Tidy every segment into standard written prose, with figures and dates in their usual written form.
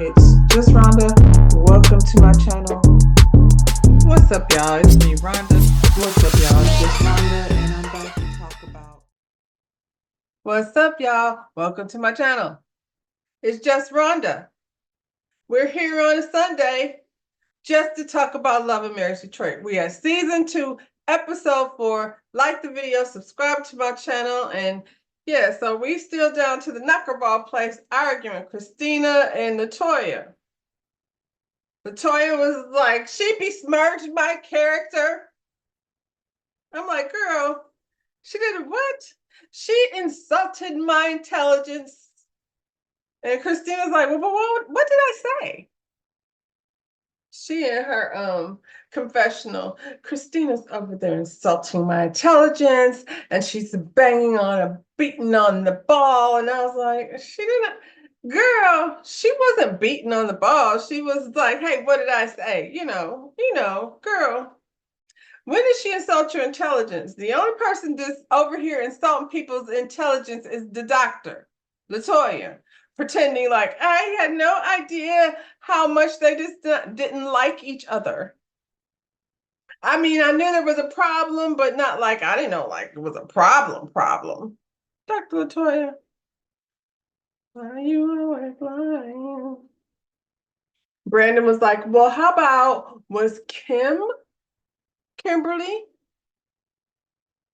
It's just Rhonda. Welcome to my channel. What's up, y'all? It's me, Rhonda. What's up, y'all? It's just Rhonda, and I'm about to talk about. What's up, y'all? Welcome to my channel. It's just Rhonda. We're here on a Sunday just to talk about Love and Marriage Detroit. We are season 2, episode 4. Like the video, subscribe to my channel, and yeah, so we still down to the knuckleball place arguing, Christina and Latoya. Latoya was like, she besmirched my character. I'm like, girl, she did what? She insulted my intelligence. And Christina's like, well, what did I say? She in her confessional, Christina's over there insulting my intelligence, and she's banging on and beating on the ball. And I was like, she didn't, girl, she wasn't beating on the ball. She was like, hey, what did I say? You know, girl. When did she insult your intelligence? The only person that's over here insulting people's intelligence is the doctor, Latoya, pretending like I had no idea how much they just didn't like each other. I mean, I knew there was a problem, but not like I didn't know like it was a problem. Dr. Latoya, are you always lying? Brandon was like, well, how about was Kimberly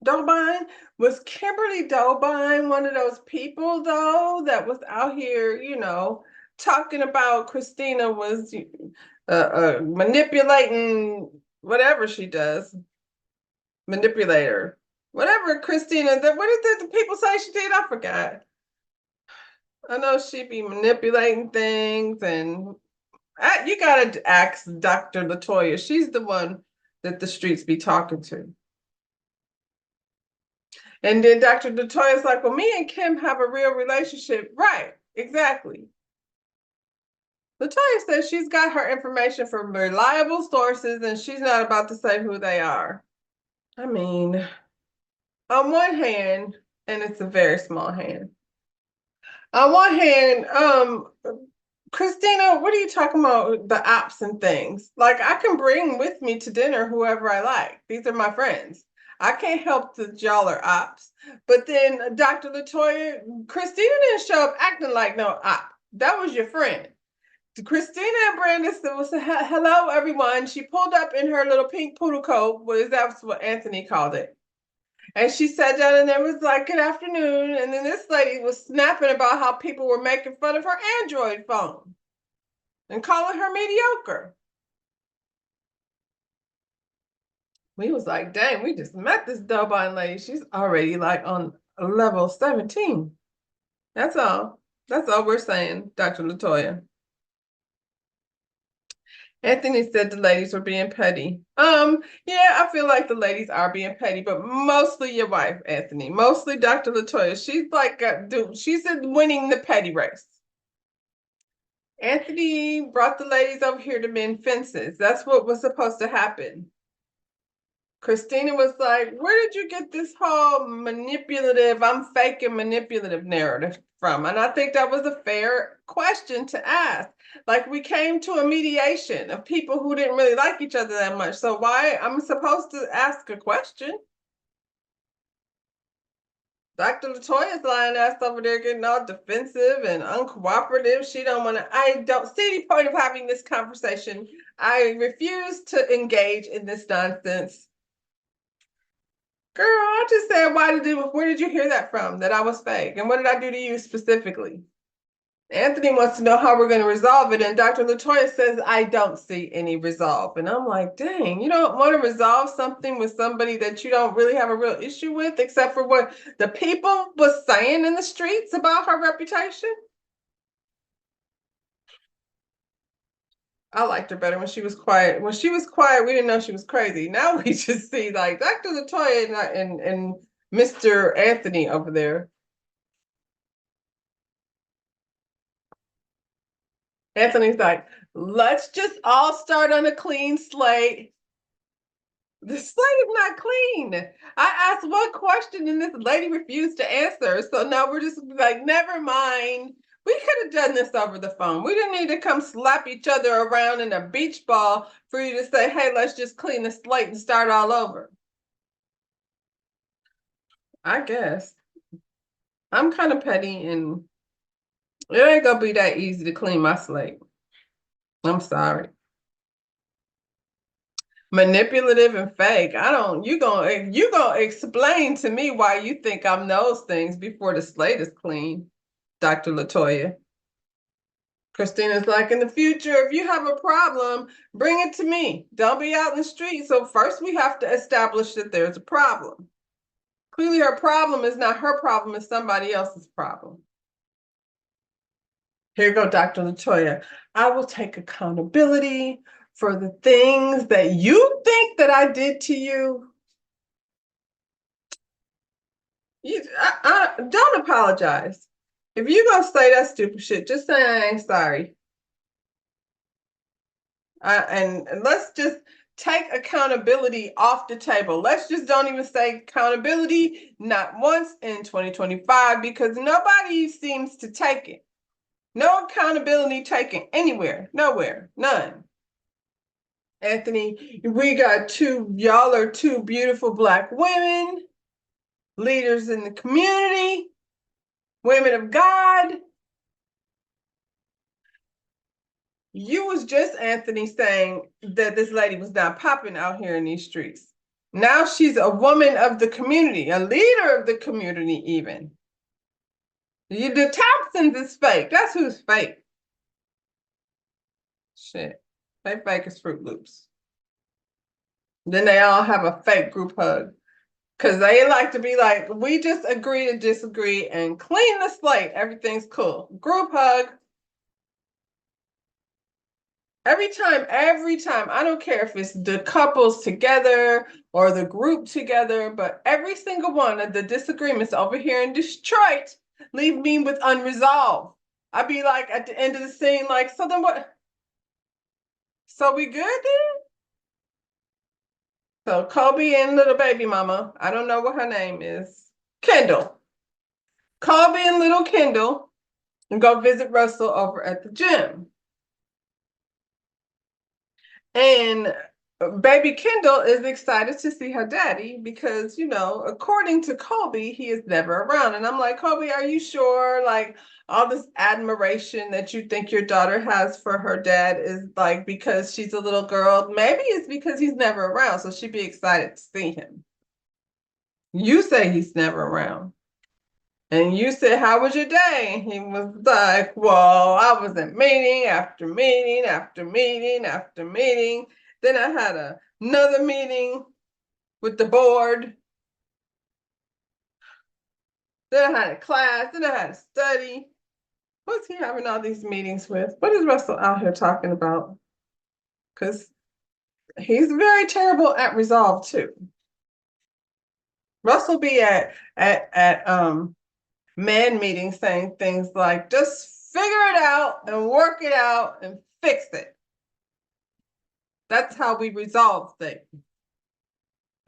Dobine? Was Kimberly Dobine one of those people, though, that was out here, talking about Christina was manipulating whatever she does, manipulator, whatever Christina, what did the people say she did? I forgot. I know she'd be manipulating things, and you got to ask Dr. Latoya. She's the one that the streets be talking to. And then Dr. Latoya's like, well, me and Kim have a real relationship. Right, exactly. Latoya says she's got her information from reliable sources and she's not about to say who they are. I mean, on one hand, and it's a very small hand. On one hand, Christina, what are you talking about? The ops and things. Like, I can bring with me to dinner whoever I like. These are my friends. I can't help that y'all are ops. But then Dr. Latoya, Christina didn't show up acting like no op. That was your friend. Christina and Brandon was hello everyone. She pulled up in her little pink poodle coat. That's what Anthony called it. And she sat down and there was like, good afternoon. And then this lady was snapping about how people were making fun of her Android phone and calling her mediocre. We was like, dang, we just met this Dobine lady. She's already like on level 17. That's all. That's all we're saying, Dr. Latoya. Anthony said the ladies were being petty. Yeah, I feel like the ladies are being petty, but mostly your wife, Anthony. Mostly Dr. Latoya. She's like, she's winning the petty race. Anthony brought the ladies over here to mend fences. That's what was supposed to happen. Christina was like, where did you get this whole manipulative, I'm faking manipulative narrative from? And I think that was a fair question to ask. Like, we came to a mediation of people who didn't really like each other that much. So why I'm supposed to ask a question? Dr. Latoya's lying ass over there getting all defensive and uncooperative. She don't want to, I don't see any point of having this conversation. I refuse to engage in this nonsense. Girl, I just said, where did you hear that from? That I was fake? And what did I do to you specifically? Anthony wants to know how we're going to resolve it. And Dr. Latoya says, I don't see any resolve. And I'm like, dang, you don't want to resolve something with somebody that you don't really have a real issue with, except for what the people was saying in the streets about her reputation? I liked her better when she was quiet. When she was quiet, we didn't know she was crazy. Now we just see like Dr. Latoya and Mr. Anthony over there. Anthony's like, let's just all start on a clean slate. The slate is not clean. I asked one question and this lady refused to answer. So now we're just like, never mind. We could have done this over the phone. We didn't need to come slap each other around in a beach ball for you to say, hey, let's just clean the slate and start all over. I guess. I'm kind of petty and it ain't gonna be that easy to clean my slate. I'm sorry. Manipulative and fake. You gonna explain to me why you think I'm those things before the slate is clean, Dr. Latoya. Christina's like, in the future, if you have a problem, bring it to me. Don't be out in the street. So first we have to establish that there's a problem. Clearly her problem is not her problem, it's somebody else's problem. Here you go, Dr. Latoya. I will take accountability for the things that you think that I did to you. Don't apologize. If you're gonna say that stupid shit, just say I ain't sorry. And let's just take accountability off the table. Let's just don't even say accountability, not once in 2025, because nobody seems to take it. No accountability taken anywhere, nowhere, none. Anthony, y'all are two beautiful Black women, leaders in the community, women of God. You was just, Anthony, saying that this lady was not popping out here in these streets. Now she's a woman of the community, a leader of the community even. The Thompsons is fake. That's who's fake. Shit. They fake as Fruit Loops. Then they all have a fake group hug. Because they like to be like, we just agree to disagree and clean the slate. Everything's cool. Group hug. Every time, I don't care if it's the couples together or the group together, but every single one of the disagreements over here in Detroit leave me with unresolved. I'd be like at the end of the scene, like, so then what? So we good then? So Kobe and little baby mama, I don't know what her name is, Kendall. Kobe and little Kendall and go visit Russell over at the gym. And baby Kendall is excited to see her daddy because, according to Kobe, he is never around. And I'm like, Kobe, are you sure? Like, all this admiration that you think your daughter has for her dad is like because she's a little girl. Maybe it's because he's never around. So she'd be excited to see him. You say he's never around. And you said, how was your day? And he was like, well, I was at meeting after meeting after meeting after meeting. Then I had another meeting with the board. Then I had a class. Then I had a study. What's he having all these meetings with? What is Russell out here talking about? Because he's very terrible at resolve too. Russell be at man meetings saying things like, just figure it out and work it out and fix it. That's how we resolve things.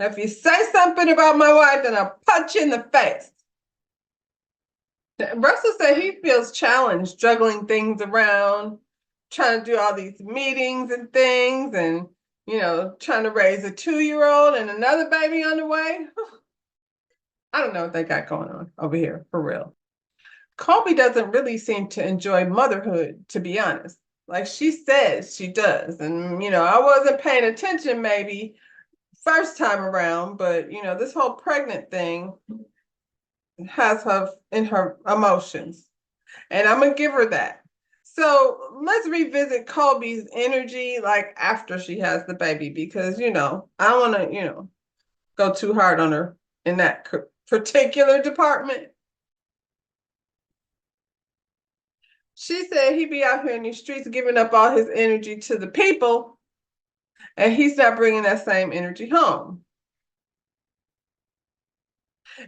If you say something about my wife, then I'll punch you in the face. Russell said he feels challenged juggling things around, trying to do all these meetings and things, and trying to raise a 2-year-old and another baby on the way. I don't know what they got going on over here, for real. Kobe doesn't really seem to enjoy motherhood, to be honest. Like she says she does. And, I wasn't paying attention maybe first time around, but, this whole pregnant thing has her in her emotions. And I'm going to give her that. So let's revisit Kobe's energy like after she has the baby, because, I don't want to, go too hard on her in that particular department. She said he'd be out here in these streets giving up all his energy to the people, and he's not bringing that same energy home.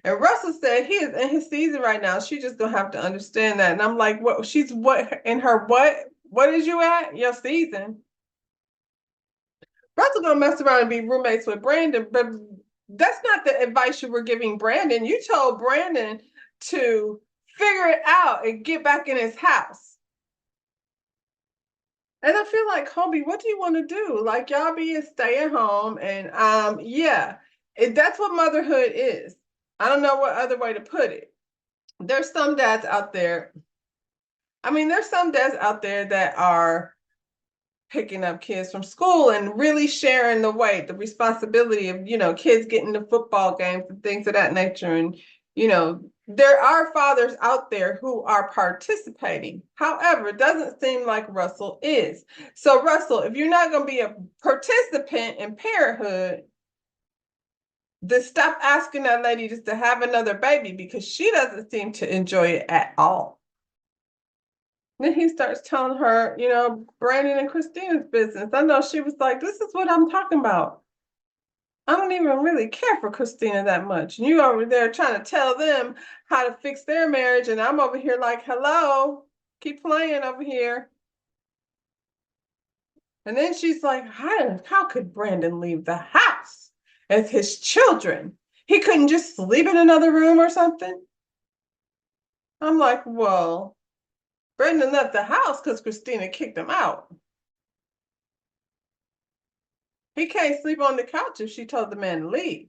And Russell said he is in his season right now. She's just gonna have to understand that. And I'm like, what? She's what in her what? What is you at? Your season. Russell gonna mess around and be roommates with Brandon, but that's not the advice you were giving Brandon. You told Brandon to figure it out and get back in his house. And I feel like, Kobe, what do you want to do? Like, y'all be stay at home, and yeah, that's what motherhood is. I don't know what other way to put it. There's some dads out there. I mean, there's some dads out there that are picking up kids from school and really sharing the weight, the responsibility of, kids getting to football games and things of that nature. And, there are fathers out there who are participating. However, it doesn't seem like Russell is. So, Russell, if you're not going to be a participant in parenthood, then stop asking that lady just to have another baby, because she doesn't seem to enjoy it at all. Then he starts telling her, Brandon and Christina's business. I know she was like, this is what I'm talking about. I don't even really care for Christina that much. And you over there trying to tell them how to fix their marriage. And I'm over here like, hello, keep playing over here. And then she's like, how could Brandon leave the house with his children? He couldn't just sleep in another room or something. I'm like, well, Brandon left the house because Christina kicked him out. He can't sleep on the couch if she told the man to leave.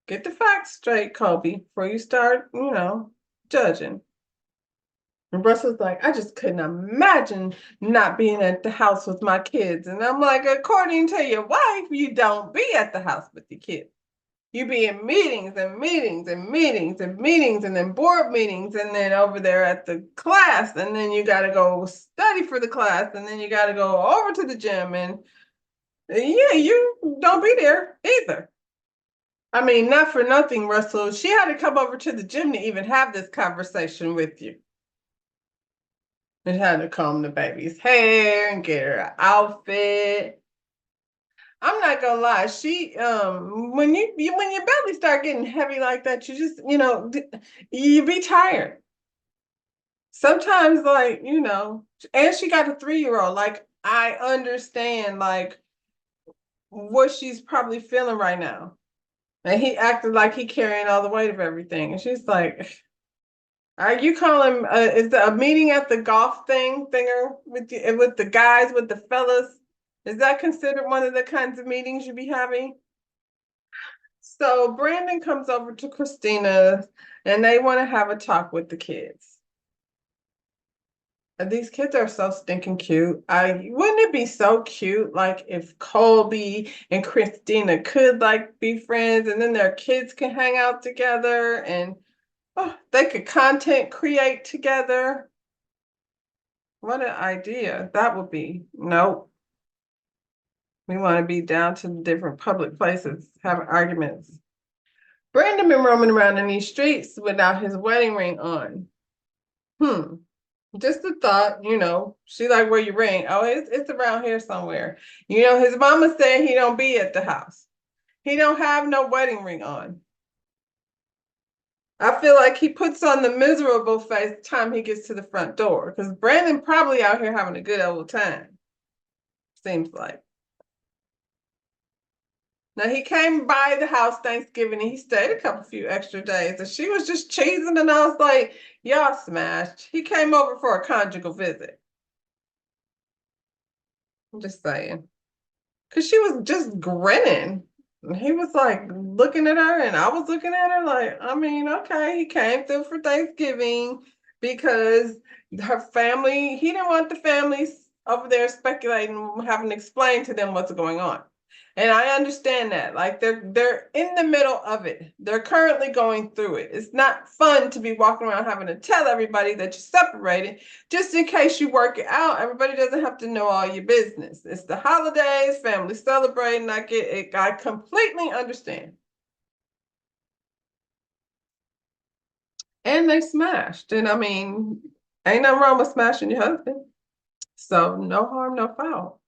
Get the facts straight, Kobe, before you start, judging. And Russell's like, I just couldn't imagine not being at the house with my kids. And I'm like, according to your wife, you don't be at the house with your kids. You be in meetings and meetings and meetings and meetings, and then board meetings, and then over there at the class, and then you got to go study for the class, and then you got to go over to the gym, and yeah, you don't be there either. I mean, not for nothing, Russell. She had to come over to the gym to even have this conversation with you. And had to comb the baby's hair and get her an outfit. I'm not gonna lie. She when your belly start getting heavy like that, you just you be tired. Sometimes, like, and she got a 3-year-old. Like, I understand like what she's probably feeling right now. And he acted like he carrying all the weight of everything. And she's like, are you calling is there a meeting at the golf thinger with the guys, with the fellas? Is that considered one of the kinds of meetings you be having? So Brandon comes over to Christina and they want to have a talk with the kids. And these kids are so stinking cute. Wouldn't it be so cute, like, if Colby and Christina could like be friends, and then their kids can hang out together, and they could content create together. What an idea that would be. Nope. We want to be down to different public places, having arguments. Brandon been roaming around in these streets without his wedding ring on. Just a thought, she like, where your ring? Oh, it's around here somewhere. His mama said he don't be at the house. He don't have no wedding ring on. I feel like he puts on the miserable face the time he gets to the front door, because Brandon probably out here having a good old time. Seems like. Now, he came by the house Thanksgiving and he stayed a few extra days, and she was just cheesing, and I was like, y'all smashed. He came over for a conjugal visit. I'm just saying. Because she was just grinning. And he was like looking at her, and I was looking at her like, I mean, okay, he came through for Thanksgiving because her family, he didn't want the families over there speculating, having to explain to them what's going on. And I understand that. Like, they're in the middle of it. They're currently going through it. It's not fun to be walking around having to tell everybody that you're separated. Just in case you work it out, everybody doesn't have to know all your business. It's the holidays, family celebrating. I get it. I completely understand. And they smashed. And I mean, ain't nothing wrong with smashing your husband. So no harm, no foul.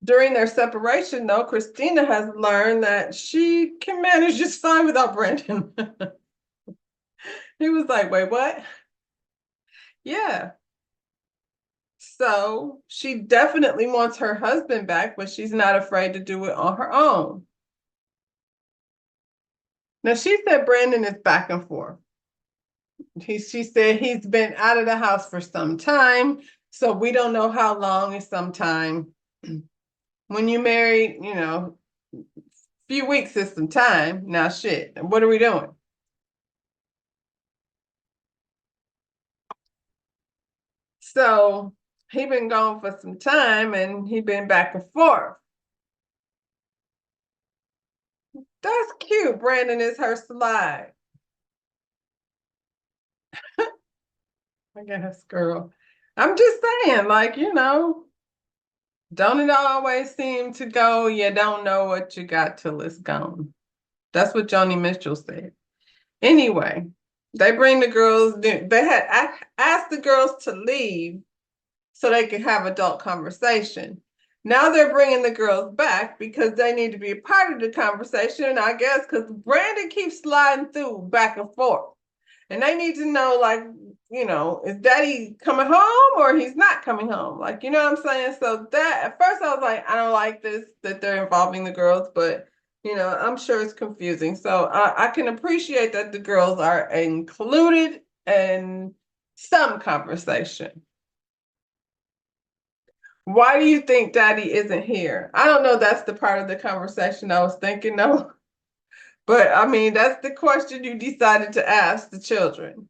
During their separation, though, Christina has learned that she can manage just fine without Brandon. He was like, wait, what? Yeah. So she definitely wants her husband back, but she's not afraid to do it on her own. Now, she said Brandon is back and forth. She said he's been out of the house for some time, so we don't know how long is some time. When you married, few weeks is some time. Now shit, what are we doing? So he been gone for some time and he been back and forth. That's cute. Brandon is her slide. I guess, girl. I'm just saying, like, don't it always seem to go, you don't know what you got till it's gone. That's what Joni Mitchell said. Anyway, they bring the girls, they had asked the girls to leave so they could have adult conversation. Now they're bringing the girls back because they need to be a part of the conversation. And I guess because Brandon keeps sliding through back and forth. And they need to know, like, is daddy coming home or he's not coming home? Like, you know what I'm saying? So that at first I was like, I don't like this that they're involving the girls, but I'm sure it's confusing. So I can appreciate that the girls are included in some conversation. Why do you think daddy isn't here? I don't know. That's the part of the conversation I was thinking of. But I mean, that's the question you decided to ask the children.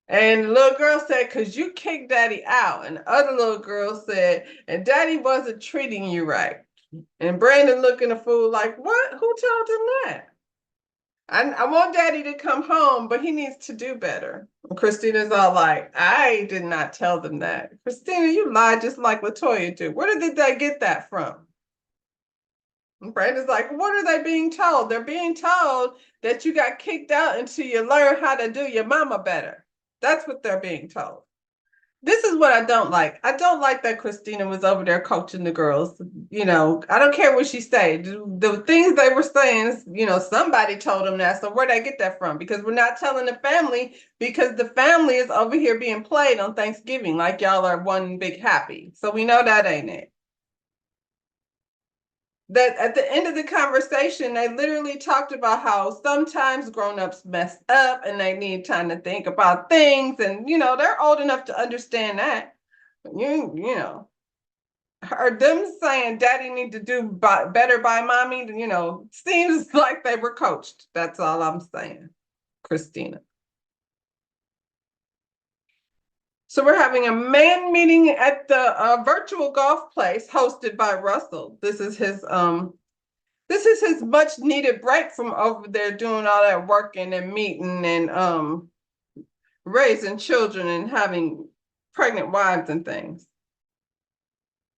And the little girl said, because you kicked daddy out. And the other little girl said, and daddy wasn't treating you right. And Brandon looking a fool like, what? Who told him that? I want daddy to come home, but he needs to do better. And Christina's all like, I did not tell them that. Christina, you lied just like Latoya do. Where did they get that from? And Brandon's like, what are they being told? They're being told that you got kicked out until you learn how to do your mama better. That's what they're being told. This is what I don't like. I don't like that Christina was over there coaching the girls. I don't care what she said. The things they were saying, somebody told them that. So where'd I get that from? Because we're not telling the family because the family is over here being played on Thanksgiving like y'all are one big happy. So we know that ain't it. That at the end of the conversation, they literally talked about how sometimes grown-ups mess up and they need time to think about things. And, they're old enough to understand that. Her them saying daddy need to do better by mommy, seems like they were coached. That's all I'm saying, Christina. So we're having a man meeting at the virtual golf place hosted by Russell. This is his much needed break from over there doing all that working and meeting and raising children and having pregnant wives and things.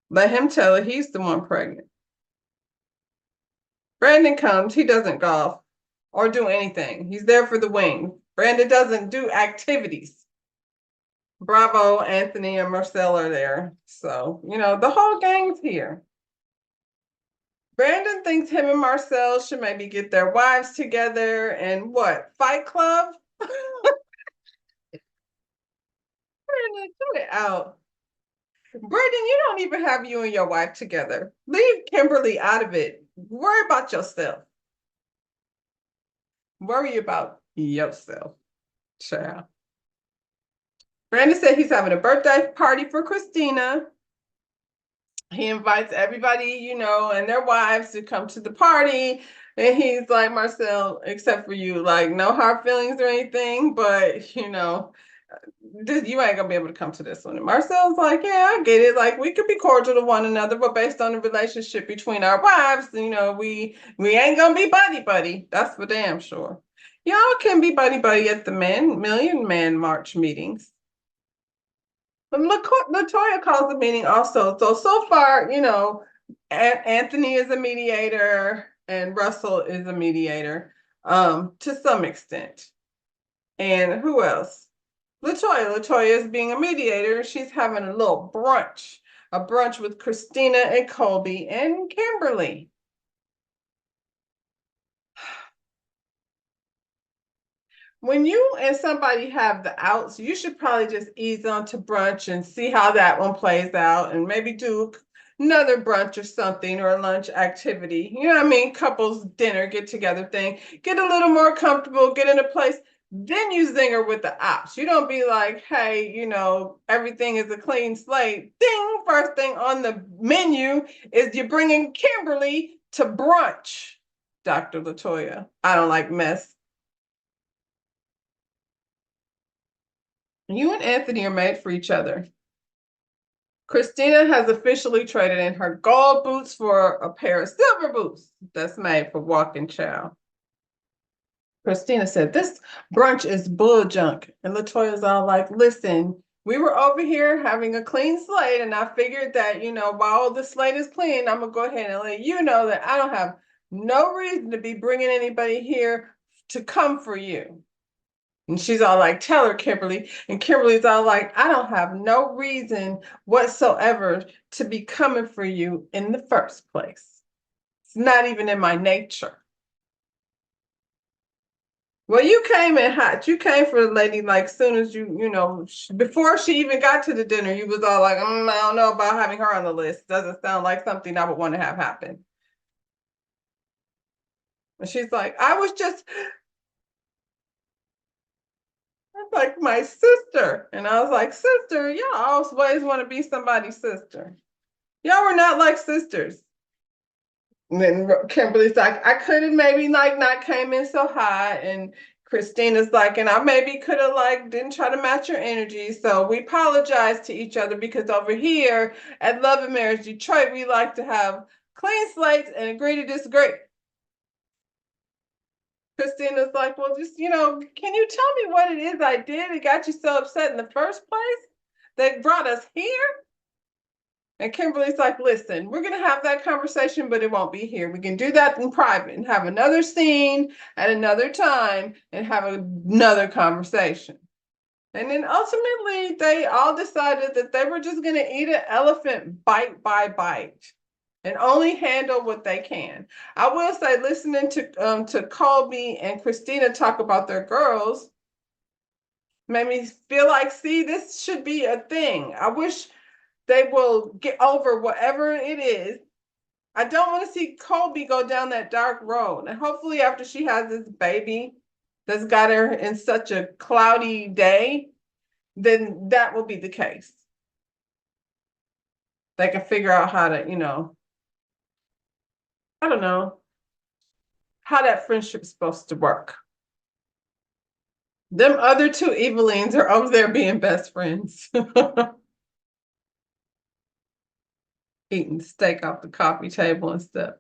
Let him tell her he's the one pregnant. Brandon comes, he doesn't golf or do anything. He's there for the wing. Brandon doesn't do activities. Bravo, Anthony and Marcel are there. So, the whole gang's here. Brandon thinks him and Marcel should maybe get their wives together and what? Fight club? Brandon, cut it out. Brandon, you don't even have you and your wife together. Leave Kimberly out of it. Worry about yourself. Worry about yourself, child. Brandon said he's having a birthday party for Christina. He invites everybody, and their wives to come to the party. And he's like, Marcel, except for you, like, no hard feelings or anything, but, you ain't gonna be able to come to this one. And Marcel's like, yeah, I get it. Like, we could be cordial to one another, but based on the relationship between our wives, we ain't gonna be buddy. That's for damn sure. Y'all can be buddy at the Million Man March meetings. But Latoya calls the meeting also. So far, Anthony is a mediator and Russell is a mediator, to some extent. And who else? Latoya is being a mediator. She's having a little brunch, a brunch with Christina and Colby and Kimberly. When you and somebody have the outs, you should probably just ease on to brunch and see how that one plays out and maybe do another brunch or something or a lunch activity. You know what I mean? Couples dinner, get together thing. Get a little more comfortable, get in a place. then you zing her with the ops. You don't be like, hey, you know, everything is a clean slate. Ding, first thing on the menu is you're bringing Kimberly to brunch, Dr. Latoya. I don't like mess. You and Anthony are made for each other. Christina has officially traded in her gold boots for a pair of silver boots that's made for walking child. Christina said, this brunch is bull junk. And Latoya's all like, listen, we were over here having a clean slate, and I figured that, you know, while the slate is clean, I'm going to go ahead and let you know that I don't have no reason to be bringing anybody here to come for you. And she's all like, tell her, Kimberly. And Kimberly's all like, I don't have no reason whatsoever to be coming for you in the first place. It's not even in my nature. Well, you came in hot. You came for the lady like soon as you know, before she even got to the dinner, you was all like, I don't know about having her on the list. Doesn't sound like something I would want to have happen. And she's like, I was just like my sister. And I was like, sister, y'all always want to be somebody's sister. Y'all were not like sisters. And then Kimberly's like, I could have maybe like not came in so hot. And Christina's like, and I maybe could have like didn't try to match your energy. So we apologize to each other because over here at Love and Marriage Detroit, we like to have clean slates and agree to disagree. Christina's like, well, just, you know, can you tell me what it is I did that got you so upset in the first place that brought us here? And Kimberly's like, listen, we're going to have that conversation, but it won't be here. We can do that in private and have another scene at another time and have another conversation. And then ultimately, they all decided that they were just going to eat an elephant bite by bite and only handle what they can. I will say, listening to Colby and Christina talk about their girls made me feel like, see, this should be a thing. I wish they will get over whatever it is. I don't want to see Colby go down that dark road. And hopefully after she has this baby that's got her in such a cloudy day, then that will be the case. They can figure out how to, you know, I don't know, how that friendship's supposed to work. Them other two Evelyns are over there being best friends. Eating steak off the coffee table and stuff.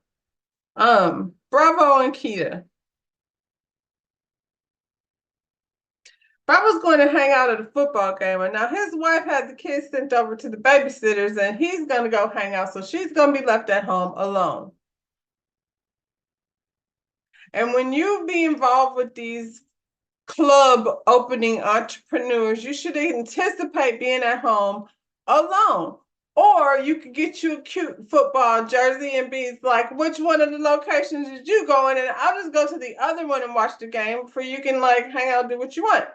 Bravo and Keita. Bravo's going to hang out at a football game, and now his wife had the kids sent over to the babysitters, and he's going to go hang out, so she's going to be left at home alone. And when you be involved with these club opening entrepreneurs, you should anticipate being at home alone. Or you could get you a cute football jersey and be like, which one of the locations did you go in? And I'll just go to the other one and watch the game for you can like hang out, do what you want.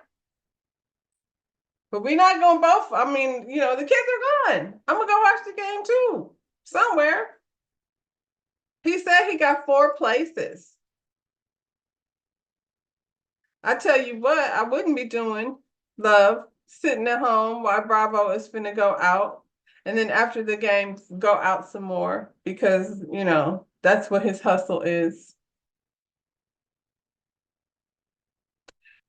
But we're not going both. I mean, you know, the kids are gone. I'm going to go watch the game too, somewhere. He said he got 4 places. I tell you what, I wouldn't be doing, love, sitting at home while Bravo is finna go out. And then after the game, go out some more because, you know, that's what his hustle is.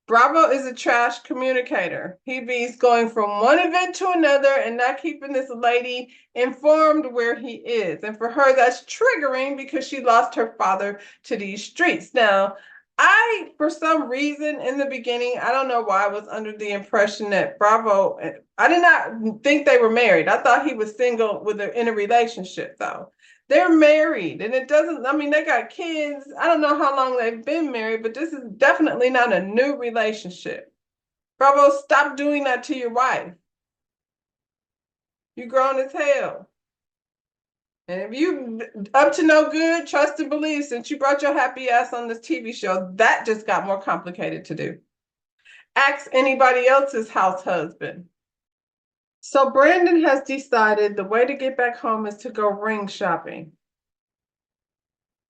Bravo is a trash communicator. He be's going from one event to another and not keeping this lady informed where he is. And for her, that's triggering because she lost her father to these streets. Now, for some reason in the beginning, I don't know why I was under the impression that Bravo, I did not think they were married. I thought he was single in a relationship though. They're married and it doesn't, I mean, they got kids. I don't know how long they've been married, but this is definitely not a new relationship. Bravo, stop doing that to your wife. You grown as hell. And if you up to no good, trust and believe, since you brought your happy ass on this TV show, that just got more complicated to do. Ask anybody else's house husband. So Brandon has decided the way to get back home is to go ring shopping.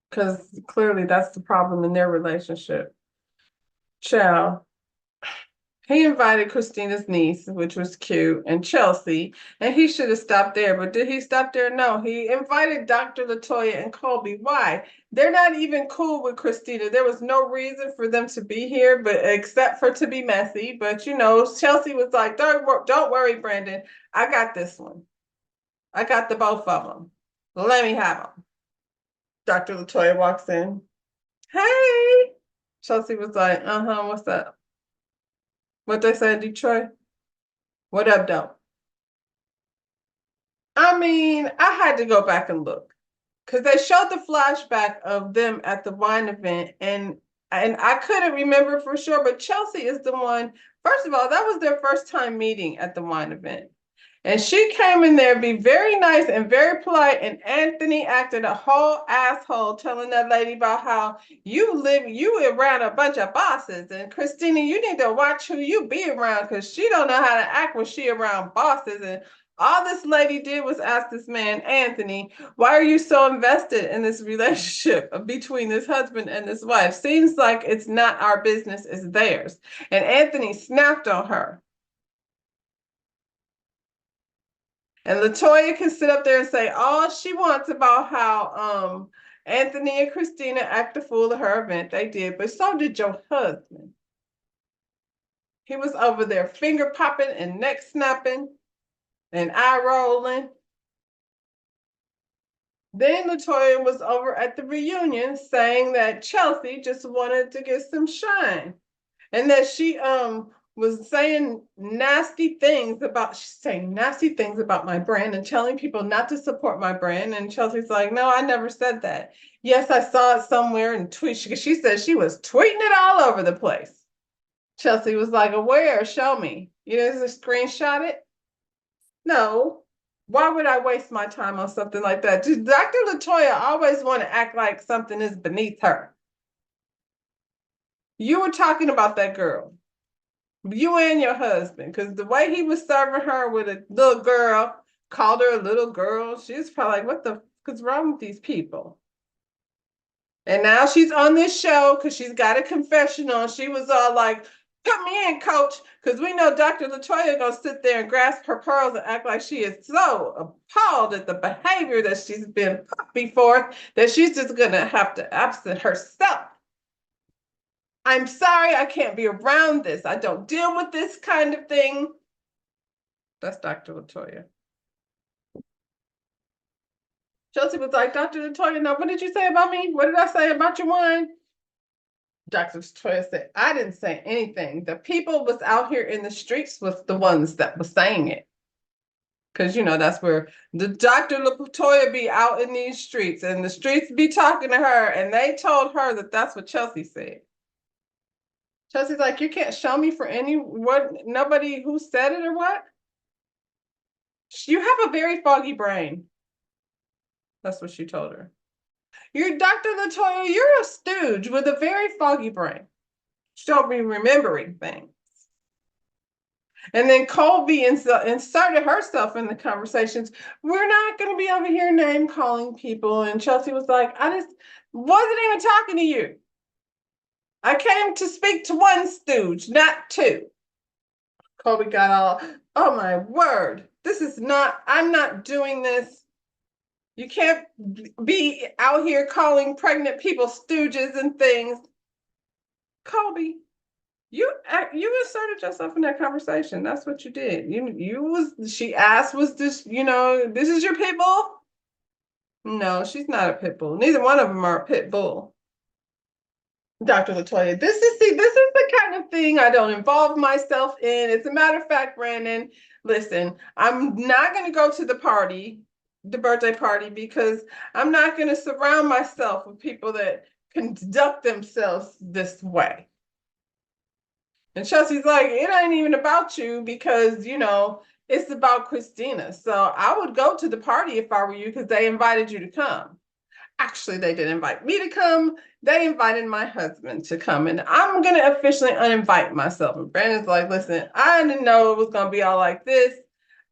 Because clearly that's the problem in their relationship. Ciao. He invited Christina's niece, which was cute, and Chelsea, and he should have stopped there. But did he stop there? No, he invited Dr. Latoya and Colby. Why? They're not even cool with Christina. There was no reason for them to be here, but except for to be messy. But you know, Chelsea was like, don't worry, Brandon. I got this one. I got the both of them. Let me have them. Dr. Latoya walks in. Hey. Chelsea was like, what's up? What they say in Detroit? What up, though? I mean, I had to go back and look because they showed the flashback of them at the wine event, and I couldn't remember for sure, but Chelsea is the one. First of all, that was their first time meeting at the wine event. And she came in there, be very nice and very polite. And Anthony acted a whole asshole, telling that lady about how you around a bunch of bosses. And Christina, you need to watch who you be around because she don't know how to act when she around bosses. And all this lady did was ask this man, Anthony, why are you so invested in this relationship between this husband and this wife? Seems like it's not our business, it's theirs. And Anthony snapped on her. And Latoya can sit up there and say all she wants about how Anthony and Christina act a fool at her event. They did, but so did your husband. He was over there finger popping and neck snapping and eye rolling. Then Latoya was over at the reunion saying that Chelsea just wanted to get some shine and that she was saying nasty things about my brand and telling people not to support my brand. And Chelsea's like, no, I never said that. Yes, I saw it somewhere in tweet. She said she was tweeting it all over the place. Chelsea was like, where? Show me. You know, just screenshot it. No. Why would I waste my time on something like that? Dr. Latoya always want to act like something is beneath her. You were talking about that girl. You and your husband, because the way he was serving her with a little girl, called her a little girl, she's probably like, what the fuck is wrong with these people? And now she's on this show because she's got a confessional. She was all like, put me in, coach, because we know Dr. Latoya gonna sit there and grasp her pearls and act like she is so appalled at the behavior that she's been put before that she's just gonna have to absent herself. I'm sorry, I can't be around this. I don't deal with this kind of thing. That's Dr. Latoya. Chelsea was like, Dr. Latoya, now what did you say about me? What did I say about your wine? Dr. Latoya said, I didn't say anything. The people was out here in the streets was the ones that was saying it. Because, you know, that's where the Dr. Latoya be out in these streets and the streets be talking to her. And they told her that that's what Chelsea said. Chelsea's like, you can't show me for nobody who said it or what? You have a very foggy brain. That's what she told her. You're Dr. Latoya, you're a stooge with a very foggy brain. She don't be remembering things. And then Colby inserted herself in the conversations. We're not going to be over here name calling people. And Chelsea was like, I just wasn't even talking to you. I came to speak to one stooge, not two. Colby got all, oh my word. I'm not doing this. You can't be out here calling pregnant people stooges and things. Colby, you inserted yourself in that conversation. That's what you did. She asked, was this, this is your pit bull? No, she's not a pit bull. Neither one of them are a pit bull. Dr. Latoya, this is the kind of thing I don't involve myself in. As a matter of fact, Brandon, listen, I'm not going to go to the birthday party, because I'm not going to surround myself with people that conduct themselves this way. And Chelsea's like, it ain't even about you because, it's about Christina. So I would go to the party if I were you because they invited you to come. Actually, they didn't invite me to come. They invited my husband to come. And I'm going to officially uninvite myself. And Brandon's like, listen, I didn't know it was going to be all like this.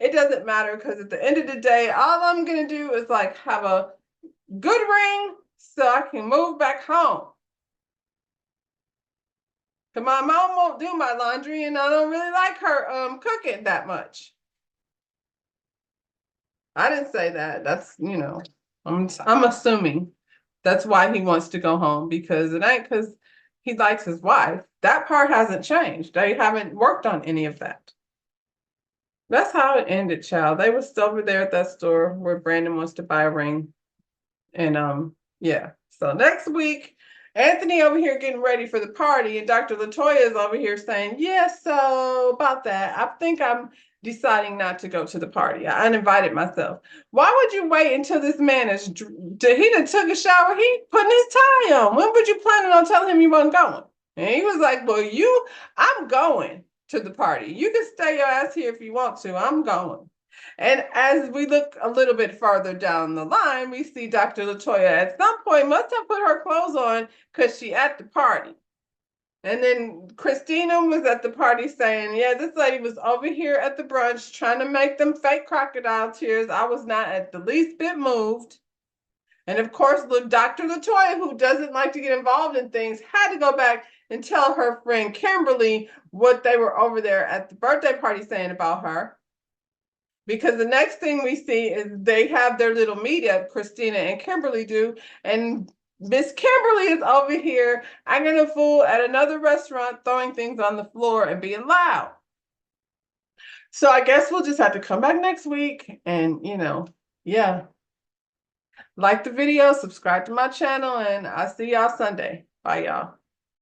It doesn't matter because at the end of the day, all I'm going to do is like have a good ring so I can move back home. Cause my mom won't do my laundry and I don't really like her cooking that much. I didn't say that. That's, I'm assuming that's why he wants to go home, because it ain't because he likes his wife. That part hasn't changed. They haven't worked on any of that. That's how it ended, child. They was over there at that store where Brandon wants to buy a ring. And yeah. So next week, Anthony over here getting ready for the party, and Dr. Latoya is over here saying, yes, so about that, I think I'm deciding not to go to the party. I uninvited myself. Why would you wait until this man is he done took a shower? He putting his tie on. When would you planning on telling him you wasn't going? And he was like, well, I'm going to the party. You can stay your ass here if you want to. I'm going. And as we look a little bit farther down the line, we see Dr. Latoya at some point must have put her clothes on because she at the party. And then Christina was at the party saying, yeah, this lady was over here at the brunch trying to make them fake crocodile tears. I was not at the least bit moved. And of course, Dr. Latoya, who doesn't like to get involved in things, had to go back and tell her friend Kimberly what they were over there at the birthday party saying about her. Because the next thing we see is they have their little meetup, Christina and Kimberly do, and Miss Kimberly is over here acting a fool at another restaurant, throwing things on the floor and being loud. So I guess we'll just have to come back next week and, yeah. Like the video, subscribe to my channel, and I'll see y'all Sunday. Bye, y'all.